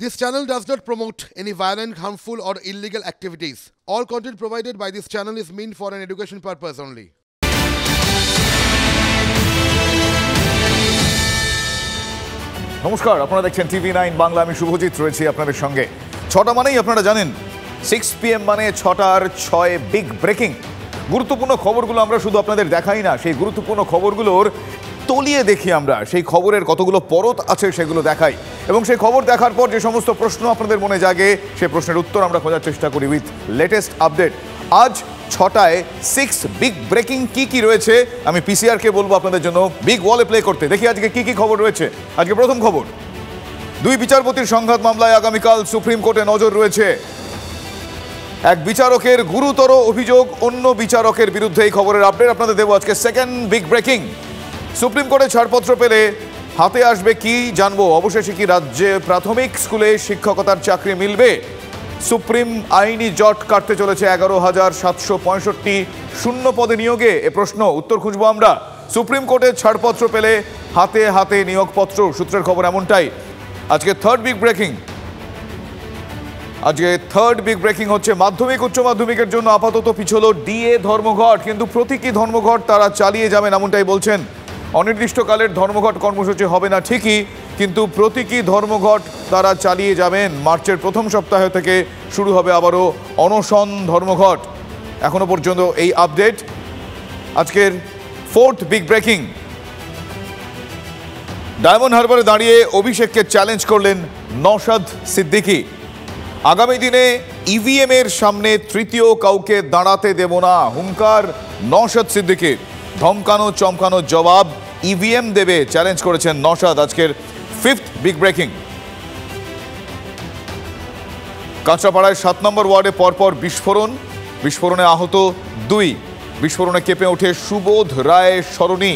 This channel does not promote any violent, harmful, or illegal activities. All content provided by this channel is meant for an education purpose only. নমস্কার, আপনারা দেখছেন TV9 Bangla. আমি শুভজিৎ রয়েছি আপনাদের সঙ্গে। 6টা মানেই আপনারা জানেন 6 PM মানে 6টার 6 বিগ ব্রেকিং। গুরুত্বপূর্ণ খবরগুলো আমরা শুধু আপনাদের দেখাই না, সেই গুরুত্বপূর্ণ খবরগুলোর তলিয়ে দেখি আমরা, সেই খবরের কতগুলো পরত আছে সেগুলো দেখাই, এবং সেই খবর দেখার পর যে সমস্ত প্রশ্ন আপনাদের মনে জাগে সেই প্রশ্নের উত্তর আমরা খোঁজার চেষ্টা করি উইথ লেটেস্ট আপডেট। আজ 6টায় 6 বিগ ব্রেকিং কি রয়েছে আমি পিসিআরকে বলবো আপনাদের জন্য বিগ ওয়ালে প্লে করতে। দেখি আজকে কি খবর রয়েছে। আজকে প্রথম খবর, 2 বিচারপতির সংঘাত মামলায় আগামীকাল সুপ্রিম কোর্টে নজর রয়েছে। এক বিচারকের গুরুতর অভিযোগ অন্য বিচারকের বিরুদ্ধে, এই খবরের আপডেট আপনাদের দেবো আজকে। সেকেন্ড বিগ ব্রেকিং, সুপ্রিম কোর্টে ছাড়পত্র পেলে হাতে আসবে কি জানবো। অবশেষে কি রাজ্যে প্রাথমিক স্কুলে শিক্ষকতার চাকরি মিলবে? সুপ্রিম আইনি জট কাটতে চলেছে 11,765 শূন্য পদে নিয়োগে, এ প্রশ্ন উত্তর খুঁজবো আমরা। সুপ্রিম কোর্টে ছাড়পত্র পেলে হাতে হাতে নিয়োগপত্র, সূত্রের খবর এমনটাই। আজকে থার্ড বিগ ব্রেকিং হচ্ছে মাধ্যমিক উচ্চ মাধ্যমিকের জন্য আপাতত পিছলো ডিএ ধর্মঘট, কিন্তু প্রতীকী ধর্মঘট তারা চালিয়ে যাবেন এমনটাই বলছেন। অনির্দিষ্টকালের ধর্মঘট কর্মসূচি হবে না ঠিকই, কিন্তু প্রতীকী ধর্মঘট তারা চালিয়ে যাবেন। মার্চের প্রথম সপ্তাহ থেকে শুরু হবে আবারও অনশন ধর্মঘট। এখনো পর্যন্ত এই আপডেট। আজকের ফোর্থ বিগ ব্রেকিং, ডায়মন্ড হারবারে দাঁড়িয়ে অভিষেককে চ্যালেঞ্জ করলেন নওশাদ সিদ্দিকী। আগামী দিনে ইভিএম এর সামনে তৃতীয় কাউকে দাঁড়াতে দেব না, হুঙ্কার নওশাদ সিদ্দিকীর। ধমকানো চমকানো জবাব ইভিএম দেবে, চ্যালেঞ্জ করেছেন নওশাদ। আজকের ফিফথ বিগ ব্রেকিং, কাঁচরাপাড়ায় 7 নম্বর ওয়ার্ডে পরপর বিস্ফোরণে আহত 2, বিস্ফোরণে কেঁপে ওঠে সুবোধ রায় সরণি।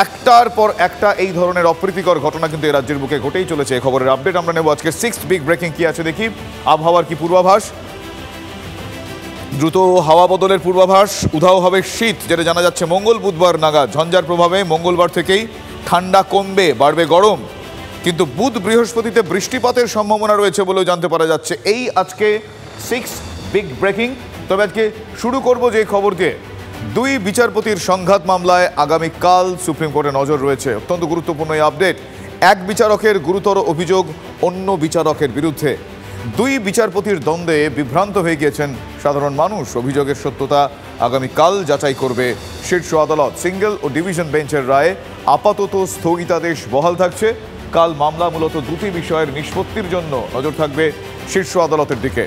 একটার পর একটা এই ধরনের অপ্রীতিকর ঘটনা কিন্তু এই রাজ্যের বুকে ঘটেই চলেছে। এই খবরের আপডেট আমরা নেব আজকে। 6th বিগ ব্রেকিং কি আছে দেখি। আবহাওয়ার কি পূর্বাভাস? দ্রুত হাওয়া বদলের পূর্বাভাস, উধাও হবে শীত, যেটা জানা যাচ্ছে মঙ্গল বুধবার নাগাদ। ঝঞ্ঝার প্রভাবে মঙ্গলবার থেকেই ঠান্ডা কমবে, বাড়বে গরম, কিন্তু বুধ বৃহস্পতিতে বৃষ্টিপাতের সম্ভাবনা রয়েছে বলেও জানতে পারা যাচ্ছে। এই আজকে 6 বিগ ব্রেকিং। তবে আজকে শুরু করব যে খবর দিয়ে, 2 বিচারপতির সংঘাত মামলায় আগামীকাল সুপ্রিম কোর্টে নজর রয়েছে। অত্যন্ত গুরুত্বপূর্ণ এই আপডেট। এক বিচারকের গুরুতর অভিযোগ অন্য বিচারকের বিরুদ্ধে। 2 বিচারপতির দ্বন্দ্বে বিভ্রান্ত হয়ে গিয়েছেন সাধারণ মানুষ। অভিযোগের সত্যতা আগামীকাল যাচাই করবে শীর্ষ আদালত। সিঙ্গেল ও ডিভিশন বেঞ্চের রায়ে আপাতত স্থগিতাদেশ বহাল থাকছে। কাল মামলা মূলত 2টি বিষয়ের নিষ্পত্তির জন্য নজর থাকবে শীর্ষ আদালতের দিকে।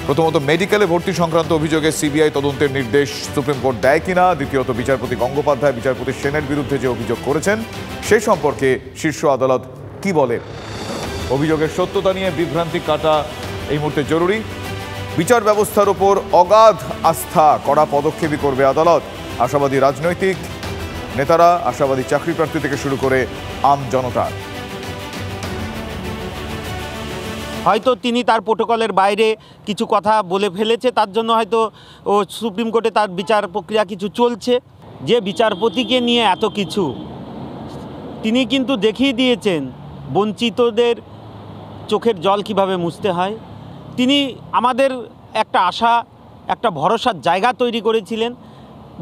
প্রথমত, মেডিকেলে ভর্তি সংক্রান্ত অভিযোগে সিবিআই তদন্তের নির্দেশ সুপ্রিম কোর্ট দেয় কিনা। দ্বিতীয়ত, বিচারপতি গঙ্গোপাধ্যায় বিচারপতি সেনের বিরুদ্ধে যে অভিযোগ করেছেন সে সম্পর্কে শীর্ষ আদালত কি বলে। অভিযোগের সত্যতা নিয়ে বিভ্রান্তি কাটা এই মুহূর্তে জরুরি। বিচার ব্যবস্থার উপর অগাধ আস্থা, কড়া পদক্ষেপই করবে আদালত। আশাবাদী রাজনৈতিক নেতারা, আশাবাদী চাকরি প্রার্থী থেকে শুরু করে আম জনতা। হয়তো তিনি তার প্রোটোকলের বাইরে কিছু কথা বলে ফেলেছে, তার জন্য হয়তো ও সুপ্রিম কোর্টে তার বিচার প্রক্রিয়া কিছু চলছে। যে বিচারপতিকে নিয়ে এত কিছু, তিনি কিন্তু দেখিয়ে দিয়েছেন বঞ্চিতদের চোখের জল কিভাবে মুছতে হয়। তিনি আমাদের একটা আশা, একটা ভরসার জায়গা তৈরি করেছিলেন।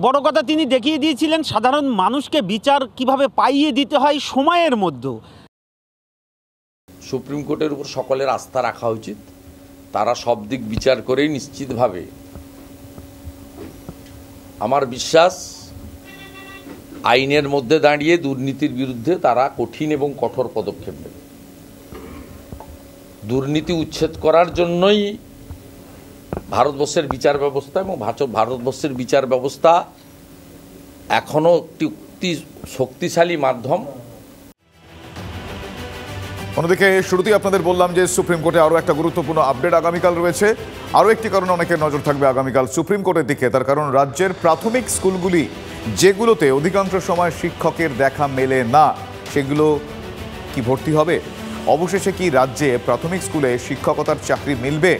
বড় কথা, তিনি দেখিয়ে দিয়েছিলেন সাধারণ মানুষকে বিচার কিভাবে পাইয়ে দিতে হয় সময়ের মধ্যে। সুপ্রিম কোর্টের উপর সকলের আস্থা রাখা উচিত। তারা সব দিক বিচার করেই নিশ্চিতভাবে, আমার বিশ্বাস, আইনের মধ্যে দাঁড়িয়ে দুর্নীতির বিরুদ্ধে তারা কঠিন এবং কঠোর পদক্ষেপ নেবে। দুর্নীতি উচ্ছেদ করার জন্যই ভারতবর্ষের বিচার ব্যবস্থা, এবং ভারতবর্ষের বিচার ব্যবস্থা এখনও একটি শক্তিশালী মাধ্যম। অন্যদিকে শুরুতেই আপনাদের বললাম যে সুপ্রিম কোর্টে আরও একটা গুরুত্বপূর্ণ আপডেট আগামীকাল রয়েছে। আরও একটি কারণে অনেকের নজর থাকবে আগামীকাল সুপ্রিম কোর্টের দিকে। তার কারণ, রাজ্যের প্রাথমিক স্কুলগুলি যেগুলোতে অধিকাংশ সময় শিক্ষকের দেখা মেলে না, সেগুলো কি ভর্তি হবে? অবশেষে কি রাজ্যে প্রাথমিক স্কুলে শিক্ষকতার চাকরি মিলবে?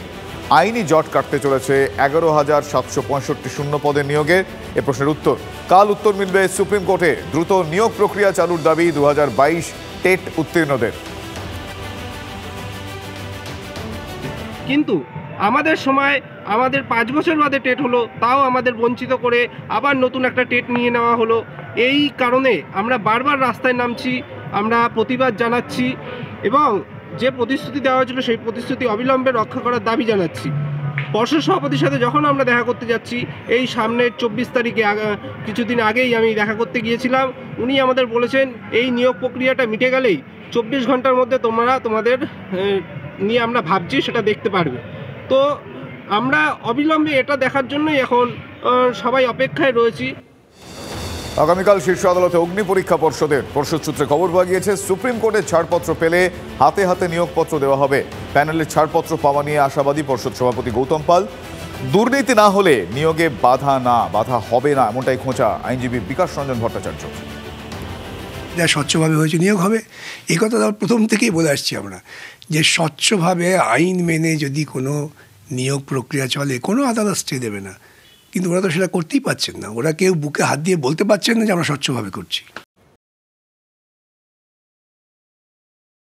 আইনি জট কাটতে চলেছে 11,765 শূন্য পদে নিয়োগে, এ প্রশ্নের উত্তর কাল উত্তর মিলবে সুপ্রিম কোর্টে। দ্রুত নিয়োগ প্রক্রিয়া চালুর দাবি 2022 টেট উত্তীর্ণদের। কিন্তু আমাদের সময় আমাদের 5 বছর বাদে টেট হলো, তাও আমাদের বঞ্চিত করে আবার নতুন একটা টেট নিয়ে নেওয়া হলো। এই কারণে আমরা বারবার রাস্তায় নামছি, আমরা প্রতিবাদ জানাচ্ছি এবং যে প্রতিশ্রুতি দেওয়া হয়েছিল সেই প্রতিশ্রুতি অবিলম্বে রক্ষা করার দাবি জানাচ্ছি। পর্ষদ সভাপতির সাথে যখন আমরা দেখা করতে যাচ্ছি, এই সামনের 24 তারিখে কিছুদিন আগেই আমি দেখা করতে গিয়েছিলাম, উনি আমাদের বলেছেন এই নিয়োগ প্রক্রিয়াটা মিটে গেলেই 24 ঘন্টার মধ্যে তোমাদের নিয়ে আমরা ভাবছি সেটা দেখতে পারবে। তো আমরা অবিলম্বে এটা দেখার জন্যই এখন সবাই অপেক্ষায় রয়েছি। আগামীকাল শীর্ষ আদালতে অগ্নি পরীক্ষা পর্ষদের। পর্ষদ সূত্রে খবর পাওয়া গিয়েছে সুপ্রিম কোর্টের ছাড়পত্র পেলে হাতে হাতে নিয়োগপত্র দেওয়া হবে। প্যানেলের ছাড়পত্র পাওয়া নিয়ে আশাবাদী পর্ষদ সভাপতি গৌতম পাল। দুর্নীতি না হলে নিয়োগে বাধা হবে না, এমনটাই খোঁচা আইনজীবী বিকাশ রঞ্জন ভট্টাচার্য। যা স্বচ্ছভাবে হয়েছে নিয়োগ হবে, এই কথা প্রথম থেকেই বলে আসছি আমরা, যে স্বচ্ছভাবে আইন মেনে যদি কোনো নিয়োগ প্রক্রিয়া চলে কোনো আদালত স্টে দেবে না। কিন্তু ওরা তো সেটা করতেই পারছেন না, ওরা কেউ বুকে হাত দিয়ে বলতে পারছেন না যে আমরা স্বচ্ছভাবে করছি।